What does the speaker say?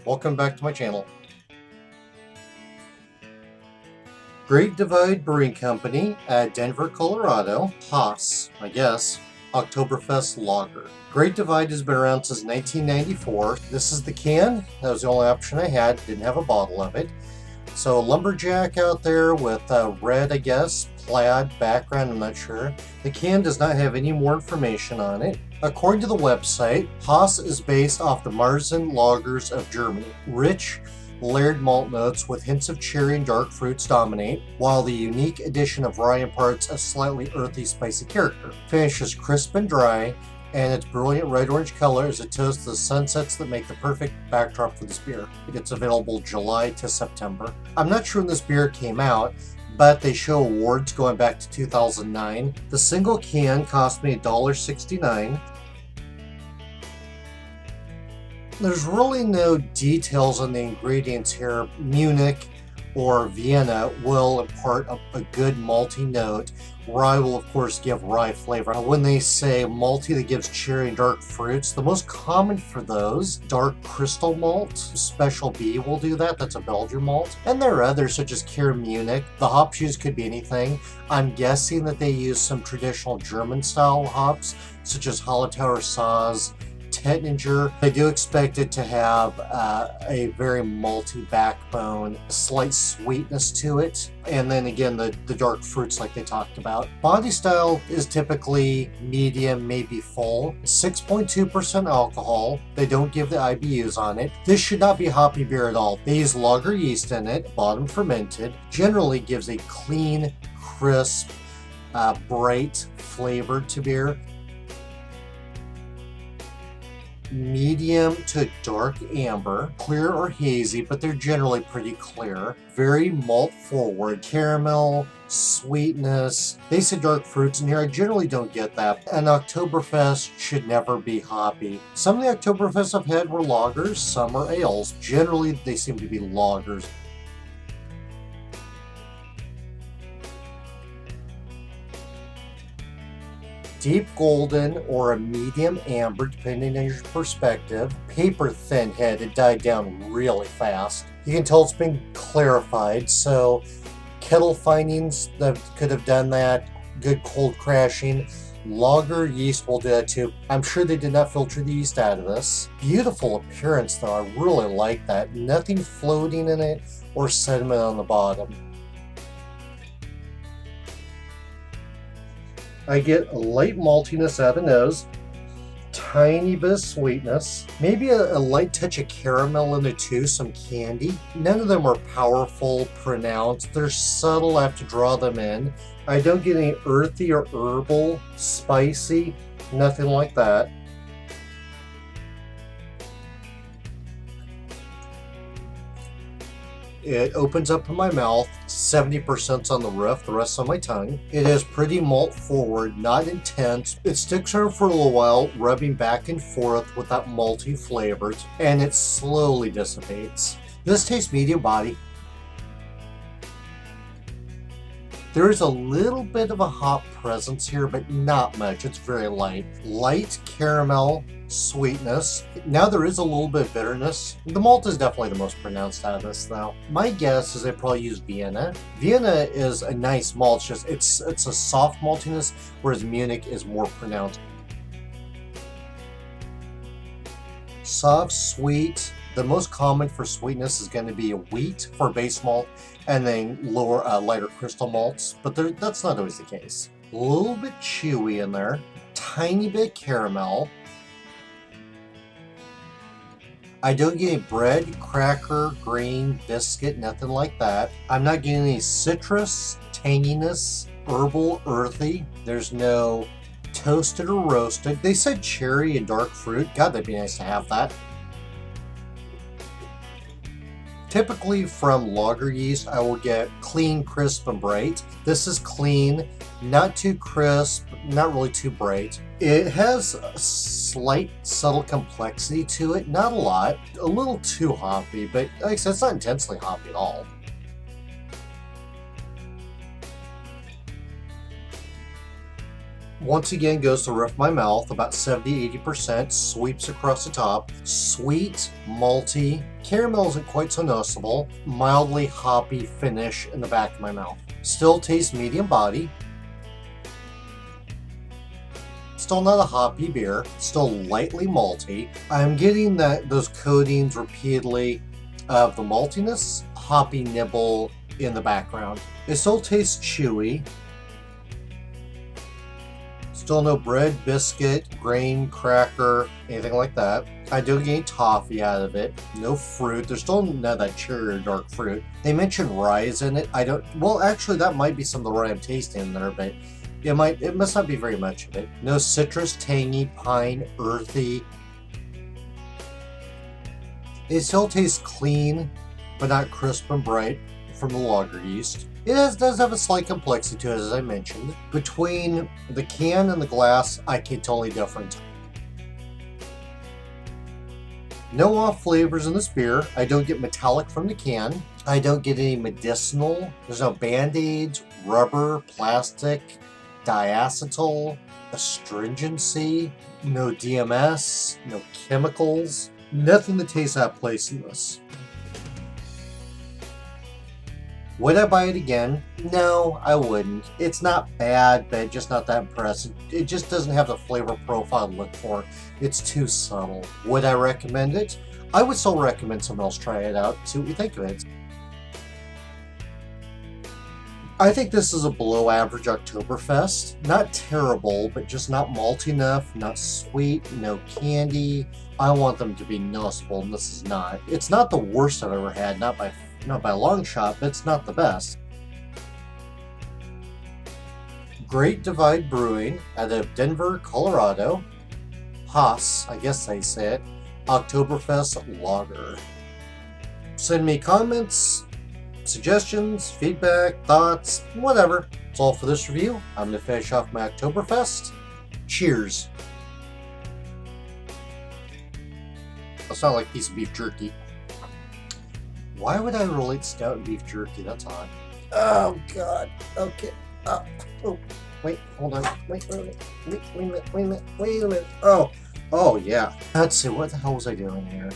Welcome back to my channel. Great Divide Brewing Company at Denver, Colorado. Haas, I guess. Oktoberfest Lager. Great Divide has been around since 1994. This is the can. That was the only option I had. Didn't have a bottle of it. So lumberjack out there with red, I guess, plaid background, I'm not sure. The can does not have any more information on it. According to the website, Haas is based off the Marzen lagers of Germany. Rich, layered malt notes with hints of cherry and dark fruits dominate, while the unique addition of rye imparts a slightly earthy, spicy character. Finish is crisp and dry, and its brilliant red-orange color is a toast to the sunsets that make the perfect backdrop for this beer. It's available July to September. I'm not sure when this beer came out, but they show awards going back to 2009. The single can cost me $1.69. There's really no details on the ingredients here. Munich or Vienna will impart a good malty note. Rye will of course give rye flavor. When they say malty that gives cherry and dark fruits, the most common for those, dark crystal malt. Special B will do that, that's a Belgian malt. And there are others such as Kier Munich. The hops used could be anything. I'm guessing that they use some traditional German style hops such as Hallertauer Saaz, Tettnanger. I do expect it to have a very malty backbone, a slight sweetness to it, and then again the dark fruits like they talked about. Body style is typically medium, maybe full. 6.2% alcohol. They don't give the IBUs on it. This should not be a hoppy beer at all. They use lager yeast in it, bottom fermented. Generally gives a clean, crisp, bright flavor to beer. Medium to dark amber, clear or hazy, but they're generally pretty clear. Very malt forward, caramel, sweetness. They say dark fruits in here. I generally don't get that. An Oktoberfest should never be hoppy. Some of the Oktoberfests I've had were lagers, some are ales. Generally, they seem to be lagers. Deep golden or a medium amber, depending on your perspective. Paper thin head, it died down really fast. You can tell it's been clarified, so kettle findings that could have done that. Good cold crashing. Lager yeast will do that too. I'm sure they did not filter the yeast out of this. Beautiful appearance though, I really like that. Nothing floating in it or sediment on the bottom. I get a light maltiness out of the nose, tiny bit of sweetness, maybe a light touch of caramel in there too, some candy. None of them are powerful, pronounced. They're subtle, I have to draw them in. I don't get any earthy or herbal, spicy, nothing like that. It opens up in my mouth, 70% on the roof, the rest on my tongue. It is pretty malt forward, not intense. It sticks around for a little while, rubbing back and forth with that malty flavor, and it slowly dissipates. This tastes medium body. There is a little bit of a hop presence here, but not much. It's very light. Light caramel sweetness. Now there is a little bit of bitterness. The malt is definitely the most pronounced out of this though. My guess is they probably use Vienna. Vienna is a nice malt, it's a soft maltiness, whereas Munich is more pronounced. Soft, sweet. The most common for sweetness is going to be a wheat for base malt, and then lower, lighter crystal malts, but that's not always the case. A little bit chewy in there, tiny bit caramel. I don't get any bread, cracker, grain, biscuit, nothing like that. I'm not getting any citrus, tanginess, herbal, earthy. There's no toasted or roasted. They said cherry and dark fruit. God, that'd be nice to have that. Typically from lager yeast, I will get clean, crisp, and bright. This is clean, not too crisp, not really too bright. It has a slight, subtle complexity to it, not a lot. A little too hoppy, but like I said, it's not intensely hoppy at all. Once again goes the roof of my mouth, about 70-80%, sweeps across the top. Sweet, malty, caramel isn't quite so noticeable, mildly hoppy finish in the back of my mouth. Still tastes medium body. Still not a hoppy beer, still lightly malty. I'm getting those coatings repeatedly of the maltiness, hoppy nibble in the background. It still tastes chewy. Still no bread, biscuit, grain, cracker, anything like that. I don't get any toffee out of it. No fruit. There's still none of that cherry or dark fruit. They mentioned rye in it. I don't. Well, actually, that might be some of the rye I'm tasting in there, but it must not be very much of it. No citrus, tangy, pine, earthy. It still tastes clean, but not crisp and bright from the lager yeast. It does have a slight complexity to it, as I mentioned. Between the can and the glass, I can tell the difference. No off flavors in this beer. I don't get metallic from the can. I don't get any medicinal. There's no band-aids, rubber, plastic, diacetyl, astringency, no DMS, no chemicals. Nothing that tastes out of place in this. Would I buy it again? No, I wouldn't. It's not bad, but just not that impressive. It just doesn't have the flavor profile to look for. It's too subtle. Would I recommend it? I would still recommend someone else try it out, see what you think of it. I think this is a below average Oktoberfest. Not terrible, but just not malty enough, not sweet, no candy. I want them to be noticeable, and this is not. It's not the worst I've ever had, not by a long shot, but it's not the best. Great Divide Brewing out of Denver, Colorado. Haas, I guess they say it. Oktoberfest Lager. Send me comments, suggestions, feedback, thoughts, whatever. That's all for this review. I'm going to finish off my Oktoberfest. Cheers. That's not like a piece of beef jerky. Why would I relate stout and beef jerky? That's odd. Oh, God. Okay. Oh, wait, hold on. Wait a minute. Oh, yeah. Let's see. What the hell was I doing here?